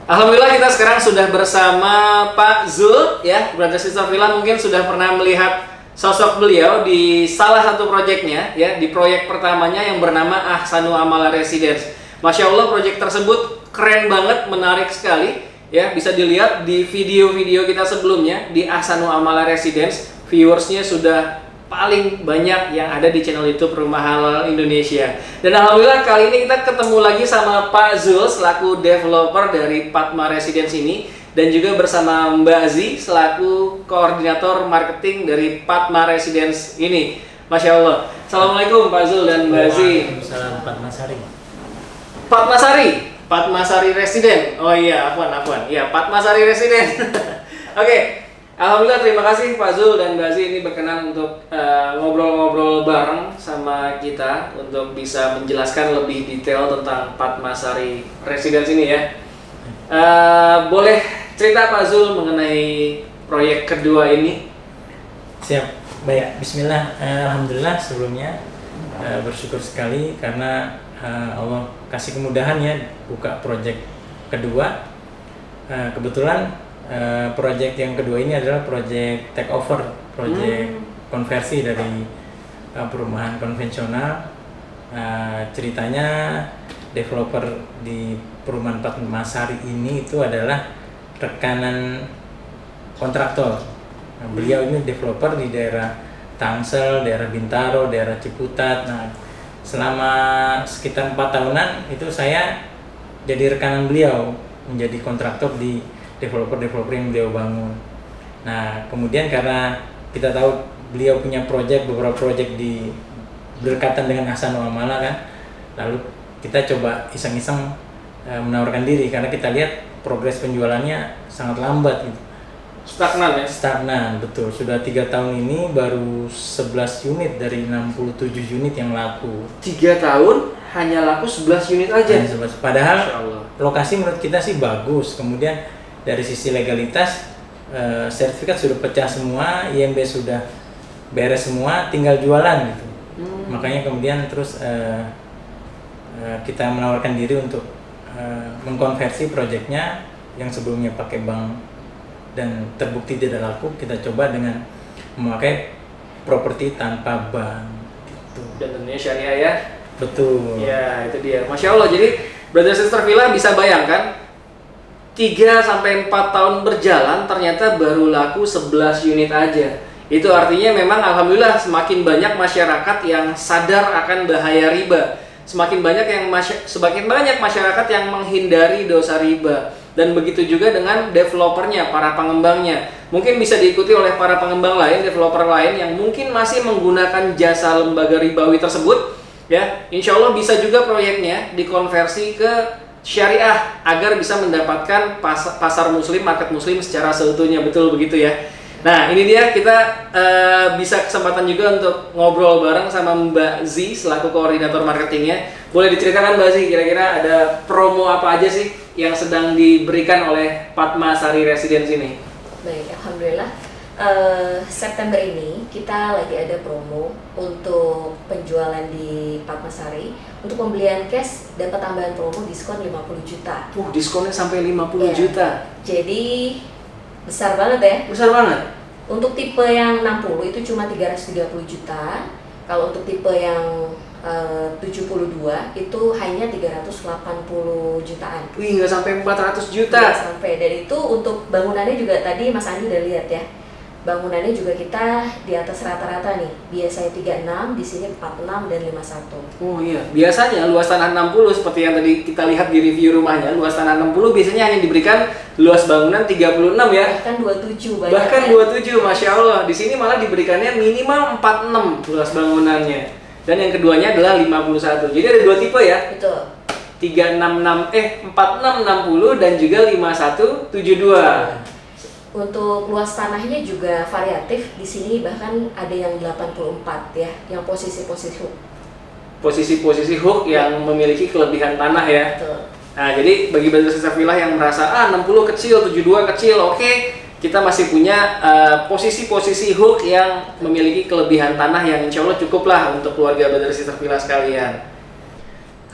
Alhamdulillah kita sekarang sudah bersama Pak Zul ya, Brother Sister Villa. Mungkin sudah pernah melihat sosok beliau di salah satu proyeknya ya, di proyek pertamanya yang bernama Ahsanul Amala Residence. Masya Allah, proyek tersebut keren banget, menarik sekali ya, bisa dilihat di video-video kita sebelumnya di Ahsanul Amala Residence. Viewersnya sudah paling banyak yang ada di channel YouTube Rumah Halal Indonesia. Dan alhamdulillah kali ini kita ketemu lagi sama Pak Zul selaku developer dari Padma Residence ini, dan juga bersama Mbak Zi selaku koordinator marketing dari Padma Residence ini. Masya Allah. Assalamualaikum Pak Zul dan Mbak Zi. Waalaikumsalam. Padma Sari. Padma Sari, Padma Sari Residence. Oh iya, afwan. Iya, Padma Sari Residence. Oke. Alhamdulillah, terima kasih Pak Zul dan Mbak Zi ini berkenan untuk ngobrol-ngobrol bareng sama kita untuk bisa menjelaskan lebih detail tentang Padma Sari Residence ini ya. Boleh cerita Pak Zul mengenai proyek kedua ini? Siap. Baik, bismillah. Alhamdulillah sebelumnya bersyukur sekali karena Allah kasih kemudahan ya buka proyek kedua. Kebetulan proyek yang kedua ini adalah proyek take over, proyek konversi dari perumahan konvensional. Ceritanya developer di perumahan Padma Sari ini itu adalah rekanan kontraktor. Beliau ini developer di daerah Tangsel, daerah Bintaro, daerah Ciputat. Nah, selama sekitar 4 tahunan itu saya jadi rekanan beliau, menjadi kontraktor di developer-developer yang beliau bangun. Nah, kemudian karena kita tahu beliau punya beberapa proyek di berdekatan dengan Ahsanul Amala kan, lalu kita coba iseng-iseng menawarkan diri karena kita lihat progres penjualannya sangat lambat gitu. Stagnan ya? Stagnan, betul. Sudah 3 tahun ini baru 11 unit dari 67 unit yang laku. 3 tahun hanya laku 11 unit aja? Hanya 11. Padahal lokasi menurut kita sih bagus. Kemudian dari sisi legalitas, sertifikat sudah pecah semua, IMB sudah beres semua, tinggal jualan gitu. Makanya kemudian terus kita menawarkan diri untuk mengkonversi proyeknya yang sebelumnya pakai bank dan terbukti tidak laku, kita coba dengan memakai properti tanpa bank gitu. Dan tentunya syariah ya? Betul. Ya, itu dia. Masya Allah, jadi Brother Sister Villa bisa bayangkan 3-4 tahun berjalan ternyata baru laku 11 unit aja. Itu artinya memang alhamdulillah semakin banyak masyarakat yang sadar akan bahaya riba. Semakin banyak masyarakat yang menghindari dosa riba. Dan begitu juga dengan developernya, para pengembangnya. Mungkin bisa diikuti oleh para pengembang lain, developer lain yang mungkin masih menggunakan jasa lembaga ribawi tersebut. Ya, insya Allah bisa juga proyeknya dikonversi ke syariah agar bisa mendapatkan pasar muslim, market muslim secara seutuhnya. Betul begitu ya. Nah, ini dia kita bisa kesempatan juga untuk ngobrol bareng sama Mbak Zi selaku koordinator marketingnya. Boleh diceritakan Mbak Zi, kira-kira ada promo apa aja sih yang sedang diberikan oleh Padma Sari Residence ini? Baik, alhamdulillah. September ini kita lagi ada promo untuk penjualan di Padma Sari. Untuk pembelian cash dapat tambahan promo diskon 50 juta. Diskonnya sampai 50 juta. Jadi besar banget ya. Besar banget. Untuk tipe yang 60 itu cuma 330 juta. Kalau untuk tipe yang 72 itu hanya 380 jutaan. Wih, nggak sampai 400 juta. Nggak sampai. Dan itu untuk bangunannya juga tadi Mas Andi udah lihat ya. Bangunannya juga kita di atas rata-rata nih. Biasanya 36, di sini 46 dan 51. Oh iya, biasanya luas tanah 60 seperti yang tadi kita lihat di review rumahnya, luas tanah 60 biasanya hanya diberikan luas bangunan 36 ya. Bahkan 27 banyak. Bahkan 27, Masya Allah. Di sini malah diberikannya minimal 46 luas bangunannya. Dan yang keduanya adalah 51. Jadi ada 2 tipe ya. Betul. 4660 dan juga 5172. Untuk luas tanahnya juga variatif. Di sini bahkan ada yang 84 ya, yang posisi-posisi hook. Posisi-posisi hook yang memiliki kelebihan tanah ya. Betul. Nah, jadi bagi Brother Sister Villa yang merasa 60 kecil, 72 kecil, oke, kita masih punya posisi-posisi hook yang memiliki kelebihan tanah yang insya Allah cukup lah untuk keluarga Brother Sister Villa sekalian.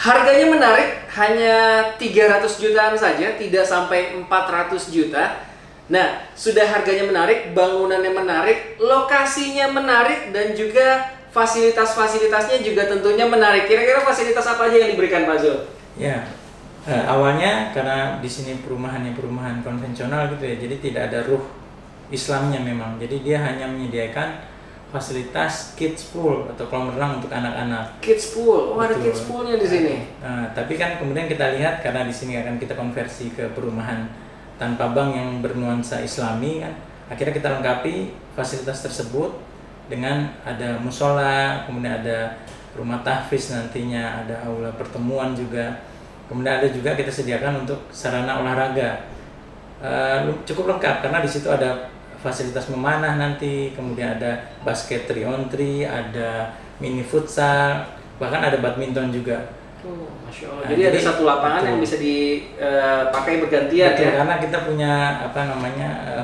Harganya menarik, hanya 300 jutaan saja, tidak sampai 400 juta. Nah, sudah harganya menarik, bangunannya menarik, lokasinya menarik, dan juga fasilitas-fasilitasnya juga tentunya menarik. Kira-kira fasilitas apa aja yang diberikan Pak Zul? Ya, awalnya karena di sini perumahan konvensional gitu ya, jadi tidak ada ruh Islamnya memang. Jadi dia hanya menyediakan fasilitas kids pool atau kolam renang untuk anak-anak. Kids pool, ada kids poolnya di sini. Tapi kan kemudian kita lihat karena di sini akan kita konversi ke perumahan tanpa bank yang bernuansa Islami kan, akhirnya kita lengkapi fasilitas tersebut dengan ada musola, kemudian ada rumah tahfiz nantinya, ada aula pertemuan juga, kemudian ada juga kita sediakan untuk sarana olahraga. Cukup lengkap karena di situ ada fasilitas memanah nanti, kemudian ada basket 3-on-3, ada mini futsal, bahkan ada badminton juga. Masya Allah. Jadi ada satu lapangan yang bisa dipakai bergantian ya. Karena kita punya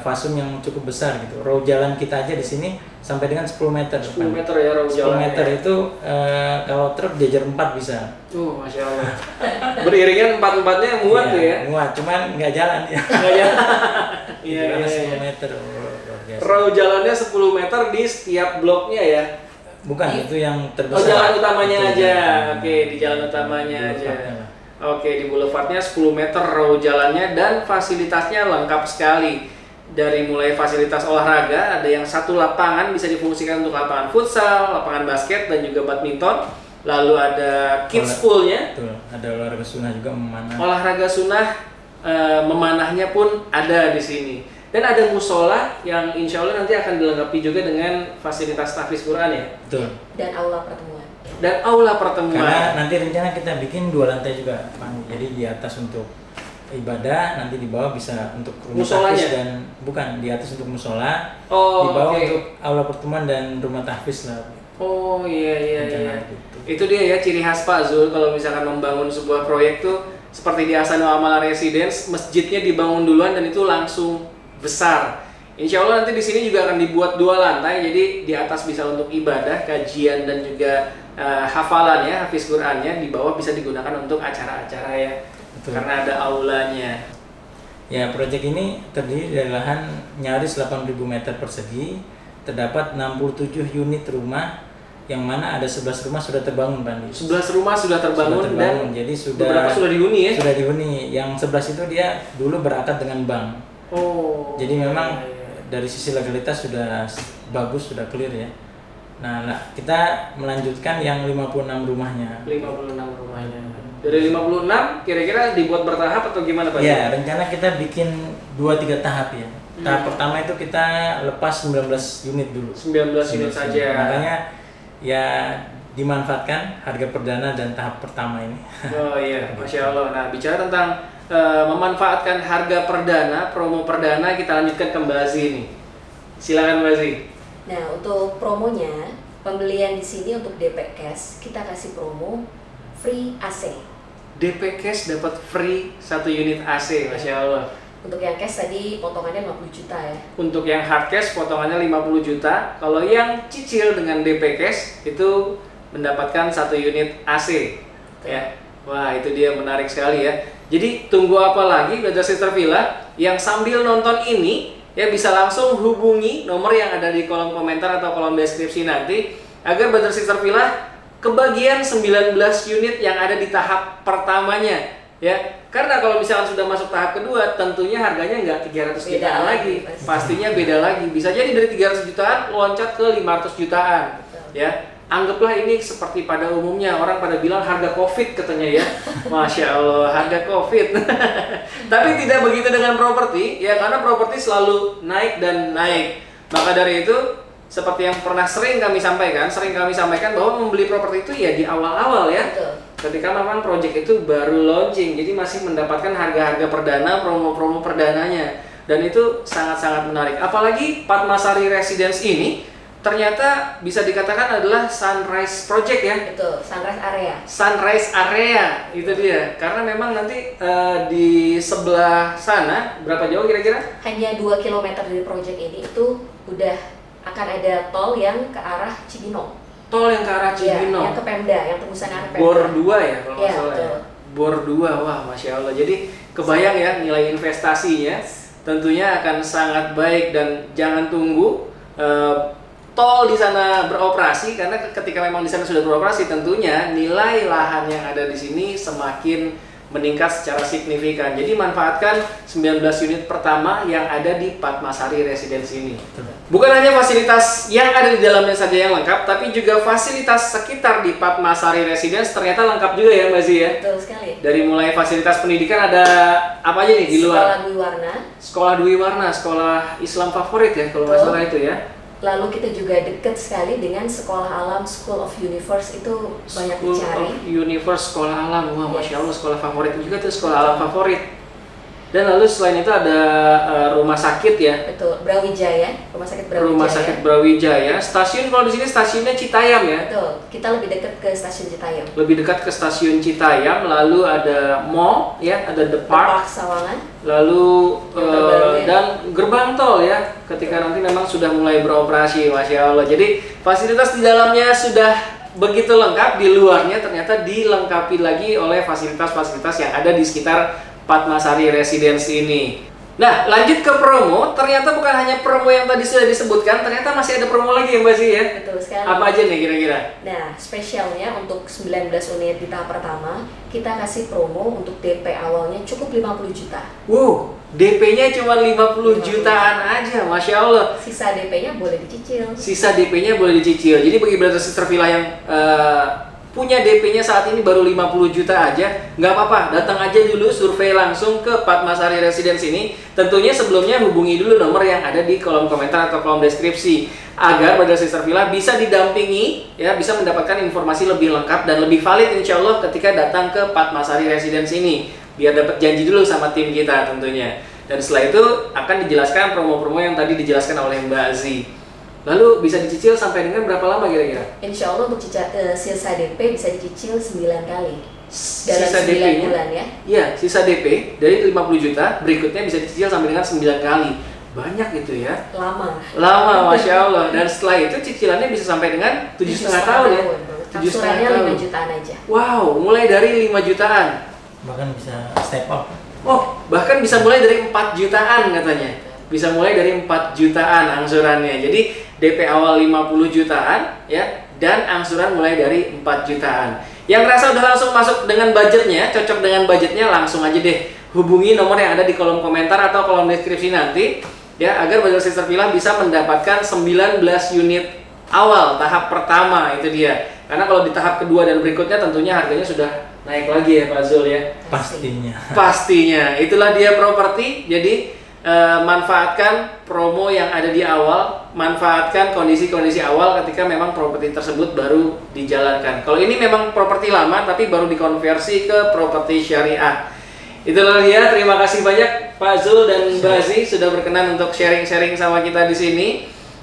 fasum yang cukup besar gitu. Row jalan kita aja di sini sampai dengan 10 meter. 10 meter ya row jalan. 10 meter itu kalau truk jajar 4 bisa. Masya Allah. Beriringan empat-empatnya muat tuh ya. Muat, cuman nggak jalan ya. Nggak jalan. Iya. 10 meter. Row jalannya 10 meter di setiap bloknya ya. Bukan, itu yang terbesar. Jalan utamanya aja. Oke, di jalan utamanya aja. Oke, di boulevardnya 10 meter row jalannya dan fasilitasnya lengkap sekali. Dari mulai fasilitas olahraga, ada yang satu lapangan bisa difungsikan untuk lapangan futsal, lapangan basket dan juga badminton. Lalu ada kids poolnya. Betul, ada olahraga sunnah juga memanah. Olahraga sunnah memanahnya pun ada di sini. Dan ada musola yang insya Allah nanti akan dilengkapi juga dengan fasilitas tahfiz Quran ya. Betul. Dan aula pertemuan. Dan aula pertemuan. Karena nanti rencana kita bikin 2 lantai juga, Pak. Jadi di atas untuk ibadah, nanti di bawah bisa untuk rumah tahfiz dan bukan di atas untuk musola, di bawah untuk aula pertemuan dan rumah tahfiz lah. Oh iya. Gitu. Itu dia ya ciri khas Pak Zul kalau misalkan membangun sebuah proyek tuh seperti di Ahsanul Amal Residence, masjidnya dibangun duluan dan itu langsung besar. Insya Allah nanti di sini juga akan dibuat 2 lantai, jadi di atas bisa untuk ibadah, kajian dan juga hafalan ya, hafiz Qurannya. Di bawah bisa digunakan untuk acara-acara ya. Betul. Karena ada aulanya. Ya, proyek ini terdiri dari lahan nyaris 8.000 meter persegi, terdapat 67 unit rumah, yang mana ada 11 rumah sudah terbangun, Pak. 11 rumah sudah terbangun dan jadi sudah beberapa sudah dihuni ya? Sudah dihuni. Yang 11 itu dia dulu berakad dengan bank. Jadi memang dari sisi legalitas sudah bagus, sudah clear ya. Nah, kita melanjutkan yang 56 rumahnya. 56 rumahnya. Dari 56 kira-kira dibuat bertahap atau gimana Pak? Ya, rencana kita bikin 2-3 tahap ya. Tahap pertama itu kita lepas 19 unit dulu. 19 unit saja. Makanya ya dimanfaatkan harga perdana dan tahap pertama ini. Oh iya, Masya Allah. Nah, bicara tentang memanfaatkan harga perdana, promo perdana, kita lanjutkan ke Mbak Azi nih. Silakan Mbak Azi. Nah, untuk promonya, pembelian di sini untuk DP cash kita kasih promo free AC. DP cash dapat free 1 unit AC, Masya Allah. Untuk yang cash tadi potongannya 50 juta ya. Untuk yang hard cash potongannya 50 juta. Kalau yang cicil dengan DP cash itu mendapatkan 1 unit AC. Ya. Wah, itu dia menarik sekali ya. Jadi tunggu apa lagi Brother Sister Villa yang sambil nonton ini ya bisa langsung hubungi nomor yang ada di kolom komentar atau kolom deskripsi nanti agar Brother Sister Villa kebagian 19 unit yang ada di tahap pertamanya ya. Karena kalau misalkan sudah masuk tahap kedua tentunya harganya nggak 300 jutaan lagi. Pastinya beda lagi. Bisa jadi dari 300 jutaan loncat ke 500 jutaan. Ya. Anggaplah ini seperti pada umumnya orang pada bilang harga COVID katanya ya. Masya Allah, harga COVID. Tapi tidak begitu dengan properti ya, karena properti selalu naik dan naik. Maka dari itu seperti yang pernah sering kami sampaikan bahwa membeli properti itu ya di awal-awal ya. Ketika memang project itu baru launching, jadi masih mendapatkan harga-harga perdana, promo-promo perdananya. Dan itu sangat-sangat menarik. Apalagi Padmasari Residence ini ternyata bisa dikatakan adalah sunrise project ya. Betul, sunrise area. Sunrise area, itu dia. Karena memang nanti di sebelah sana, berapa jauh kira-kira? Hanya 2 km dari project ini itu udah akan ada tol yang ke arah Cibinong. tol yang ke arah Iya, Cibinong. yang ke Pemda, yang tembusan arah Pemda. Bor 2 ya kalau nggak Iya, salah ya. betul. Bor 2, wah Masya Allah. Jadi kebayang ya nilai investasinya tentunya akan sangat baik, dan jangan tunggu tol di sana beroperasi, karena ketika memang di sana sudah beroperasi tentunya nilai lahan yang ada di sini semakin meningkat secara signifikan. Jadi manfaatkan 19 unit pertama yang ada di Padmasari Residence ini. Bukan hanya fasilitas yang ada di dalamnya saja yang lengkap, tapi juga fasilitas sekitar di Padmasari Residence ternyata lengkap juga ya Mbak Zi ya. Betul sekali. Dari mulai fasilitas pendidikan ada apa aja nih di luar? Sekolah Dwi Warna. Sekolah Dwi Warna, sekolah Islam favorit ya kalau nggak Betul. salah itu ya. Lalu kita juga dekat sekali dengan Sekolah Alam School of Universe, itu banyak School dicari. of Universe, sekolah alam. Wah, Yes. Masya Allah, sekolah favorit juga tuh, sekolah alam favorit. Dan lalu selain itu ada rumah sakit ya. Betul, Brawijaya, Rumah Sakit Brawijaya. Rumah sakit Brawijaya. Stasiun, kalau di sini stasiunnya Citayam ya. Betul, kita lebih dekat ke stasiun Citayam. Lebih dekat ke stasiun Citayam. Lalu ada mall ya, ada The Park Park. Sawangan. Lalu Yang terbaru ya. dan gerbang tol ya, ketika nanti memang sudah mulai beroperasi. Masya Allah. Jadi fasilitas di dalamnya sudah begitu lengkap, di luarnya ternyata dilengkapi lagi oleh fasilitas-fasilitas yang ada di sekitar Padmasari Residence ini. Nah, lanjut ke promo. Ternyata bukan hanya promo yang tadi sudah disebutkan, ternyata masih ada promo lagi ya Mbak Zi ya. Betul sekali. Apa aja nih kira-kira? Nah, spesialnya untuk 19 unit di tahap pertama, kita kasih promo untuk DP awalnya cukup 50 juta. Wow, DP-nya cuma 50 jutaan aja, Masya Allah. Sisa DP-nya boleh dicicil. Sisa DP-nya boleh dicicil. Jadi bagi brother sister villa yang punya DP-nya saat ini baru 50 juta aja, nggak apa-apa, datang aja dulu survei langsung ke Padmasari Residence ini. Tentunya sebelumnya hubungi dulu nomor yang ada di kolom komentar atau kolom deskripsi, agar brother sister villa bisa didampingi ya, bisa mendapatkan informasi lebih lengkap dan lebih valid insya Allah ketika datang ke Padmasari Residence ini, biar dapat janji dulu sama tim kita tentunya. Dan setelah itu akan dijelaskan promo-promo yang tadi dijelaskan oleh Mbak Zi. Lalu bisa dicicil sampai dengan berapa lama kira-kira? Insya Allah untuk sisa DP bisa dicicil 9 kali dalam Sisa 9 DP-nya? bulan ya. Iya, sisa DP dari 50 juta, berikutnya bisa dicicil sampai dengan 9 kali. Banyak gitu ya. Lama. Masya Allah. Dan setelah itu cicilannya bisa sampai dengan 7,5 tahun ya. 7,5 Angsurannya tahun. 5 jutaan aja. Wow, mulai dari 5 jutaan. Bahkan bisa step up. Oh, bahkan bisa mulai dari 4 jutaan katanya. Bisa mulai dari 4 jutaan angsurannya. Jadi DP awal 50 jutaan ya, dan angsuran mulai dari 4 jutaan. Yang rasa udah langsung masuk dengan budgetnya, cocok dengan budgetnya, langsung aja deh hubungi nomor yang ada di kolom komentar atau kolom deskripsi nanti ya, agar brother sister villa bisa mendapatkan 19 unit awal tahap pertama itu dia. Karena kalau di tahap kedua dan berikutnya tentunya harganya sudah naik lagi ya Pak Zul ya. Pastinya. Pastinya. Itulah dia properti. Jadi manfaatkan promo yang ada di awal, manfaatkan kondisi-kondisi awal ketika memang properti tersebut baru dijalankan. Kalau ini memang properti lama tapi baru dikonversi ke properti syariah. Itulah dia. Terima kasih banyak Pak Zul dan Mbak Zi sudah berkenan untuk sharing-sharing sama kita di sini.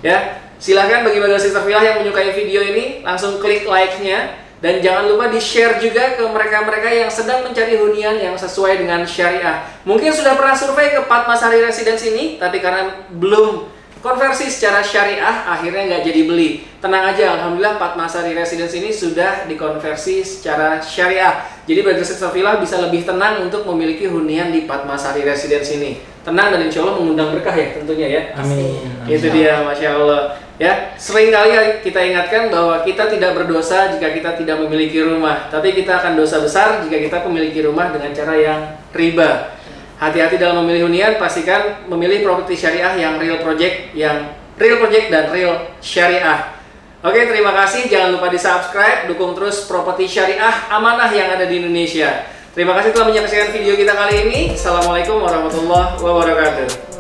Ya, silahkan bagi brother sister villa yang menyukai video ini langsung klik like-nya. Dan jangan lupa di-share juga ke mereka-mereka yang sedang mencari hunian yang sesuai dengan syariah. Mungkin sudah pernah survei ke Padmasari Residence ini, tapi karena belum konversi secara syariah, akhirnya nggak jadi beli. Tenang aja, alhamdulillah Padmasari Residence ini sudah dikonversi secara syariah. Jadi brother sister villa bisa lebih tenang untuk memiliki hunian di Padmasari Residence ini. Tenang dan insya Allah mengundang berkah ya tentunya ya. Amin. Itu dia, Masya Allah. Ya, sering kali kita ingatkan bahwa kita tidak berdosa jika kita tidak memiliki rumah, tapi kita akan dosa besar jika kita memiliki rumah dengan cara yang riba. Hati-hati dalam memilih hunian, pastikan memilih properti syariah yang real project dan real syariah. Oke, terima kasih. Jangan lupa di-subscribe, dukung terus properti syariah amanah yang ada di Indonesia. Terima kasih telah menyaksikan video kita kali ini. Assalamualaikum warahmatullahi wabarakatuh.